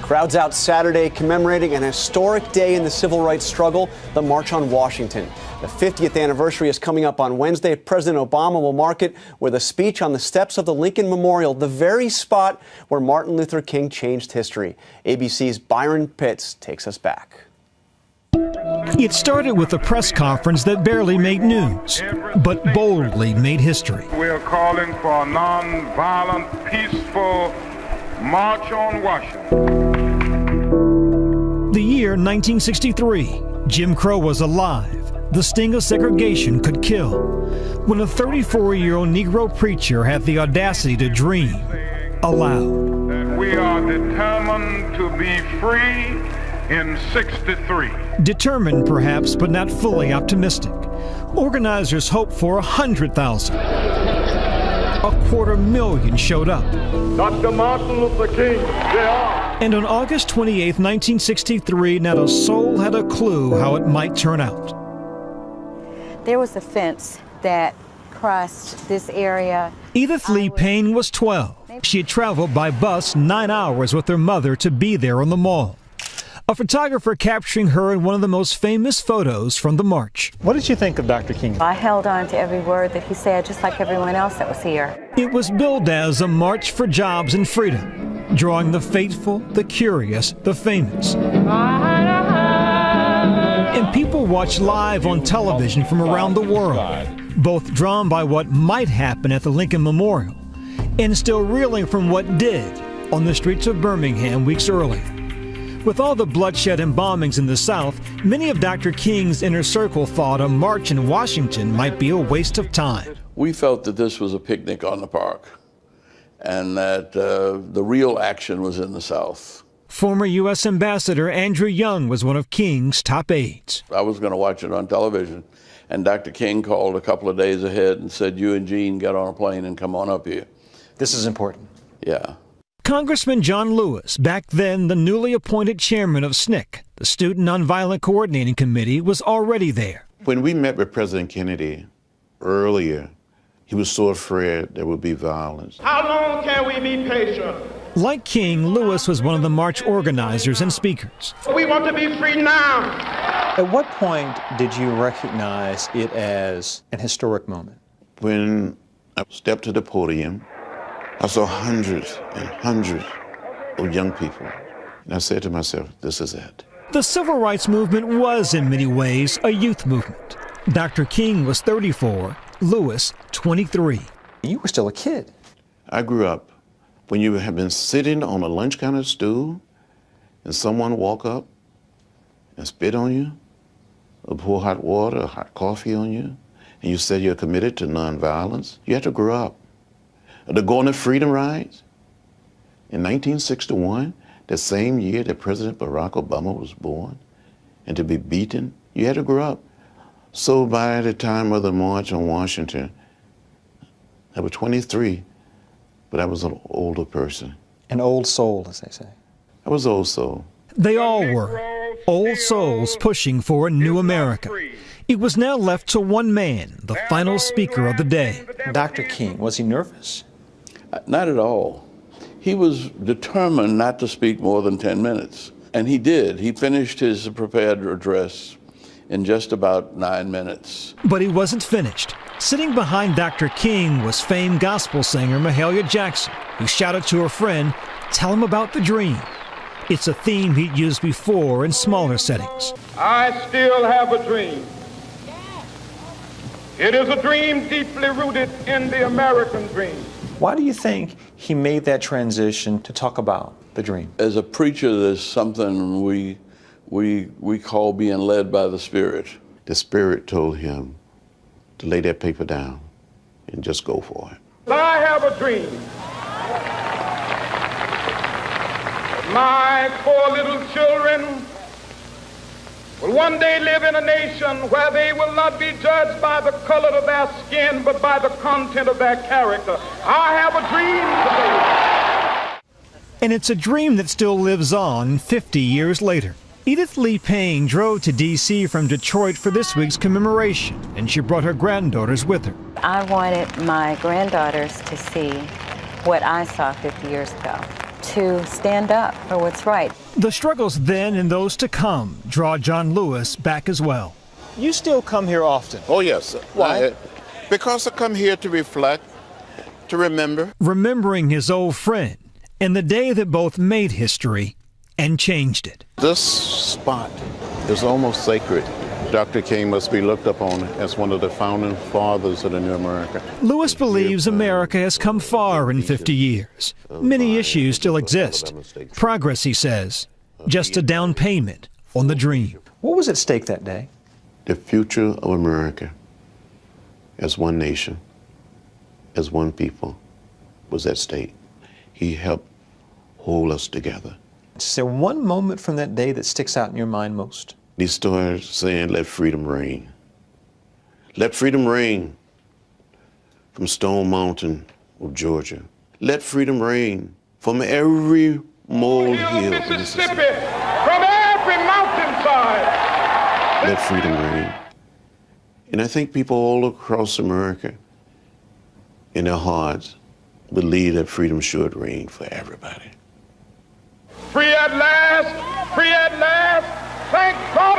Crowds out Saturday commemorating an historic day in the civil rights struggle, the March on Washington. The 50th anniversary is coming up on Wednesday. President Obama will mark it with a speech on the steps of the Lincoln Memorial, the very spot where Martin Luther King changed history. ABC's Byron Pitts takes us back. It started with a press conference that barely made news, but boldly made history. We are calling for a non-violent, peaceful March on Washington. The year 1963, Jim Crow was alive. The sting of segregation could kill. When a 34-year-old Negro preacher had the audacity to dream aloud. That we are determined to be free in 63. Determined, perhaps, but not fully optimistic. Organizers hoped for 100,000. 250,000 showed up. Dr. Martin Luther King, they are. And on August 28, 1963, not a soul had a clue how it might turn out. There was a fence that crossed this area. Edith Lee Payne was 12. She had traveled by bus 9 hours with her mother to be there on the mall. A photographer capturing her in one of the most famous photos from the march. What did you think of Dr. King? I held on to every word that he said, just like everyone else that was here. It was billed as a march for jobs and freedom, drawing the faithful, the curious, the famous. And people watched live on television from around the world, both drawn by what might happen at the Lincoln Memorial and still reeling from what did on the streets of Birmingham weeks earlier. With all the bloodshed and bombings in the South, many of Dr. King's inner circle thought a march in Washington might be a waste of time. We felt that this was a picnic on the park and that the real action was in the South. Former U.S. Ambassador Andrew Young was one of King's top aides. I was going to watch it on television, and Dr. King called a couple of days ahead and said, "You and Gene get on a plane and come on up here." This is important. Yeah. Congressman John Lewis, back then the newly appointed chairman of SNCC, the Student Nonviolent Coordinating Committee, was already there. When we met with President Kennedy earlier, he was so afraid there would be violence. How long can we be patient? Like King, Lewis was one of the march organizers and speakers. We want to be free now. At what point did you recognize it as an historic moment? When I stepped to the podium, I saw hundreds and hundreds of young people. And I said to myself, this is it. The civil rights movement was, in many ways, a youth movement. Dr. King was 34, Lewis 23. You were still a kid. I grew up when you have been sitting on a lunch counter stool and someone walk up and spit on you, or pour hot water or hot coffee on you, and you said you're committed to nonviolence. You had to grow up. To go on the freedom rides. In 1961, the same year that President Barack Obama was born, and to be beaten, you had to grow up. So by the time of the March on Washington, I was 23, but I was an older person. An old soul, as they say. I was old soul. They all were. Old souls pushing for a new America. It was now left to one man, the final speaker of the day. Dr. King, was he nervous? Not at all. He was determined not to speak more than 10 minutes. And he did. He finished his prepared address in just about 9 minutes. But he wasn't finished. Sitting behind Dr. King was famed gospel singer Mahalia Jackson, who shouted to her friend, "Tell him about the dream." It's a theme he'd used before in smaller settings. I still have a dream. It is a dream deeply rooted in the American dream. Why do you think he made that transition to talk about the dream? As a preacher, there's something we call being led by the Spirit. The Spirit told him to lay that paper down and just go for it. I have a dream. My 4 little children will one day live in a nation where they will not be judged by the color of their skin, but by the content of their character. I have a dream today. And it's a dream that still lives on 50 years later. Edith Lee Payne drove to D.C. from Detroit for this week's commemoration, and she brought her granddaughters with her. I wanted my granddaughters to see what I saw 50 years ago. to stand up for what's right. The struggles then and those to come draw John Lewis back as well. You still come here often. Oh, yes. Why? Because I come here to reflect, to remember. Remembering his old friend and the day that both made history and changed it. This spot is almost sacred. Dr. King must be looked upon as one of the founding fathers of the new America. Lewis believes America has come far in 50 years. Many issues still exist. Progress, he says, just a down payment on the dream. What was at stake that day? The future of America as one nation, as one people, was at stake. He helped hold us together. Is there one moment from that day that sticks out in your mind most? He started saying, let freedom reign. Let freedom reign from Stone Mountain of Georgia. Let freedom reign from every molehill of Mississippi, from every mountainside. Let freedom reign. And I think people all across America, in their hearts, believe that freedom should reign for everybody. Free at last, free at last. Thank God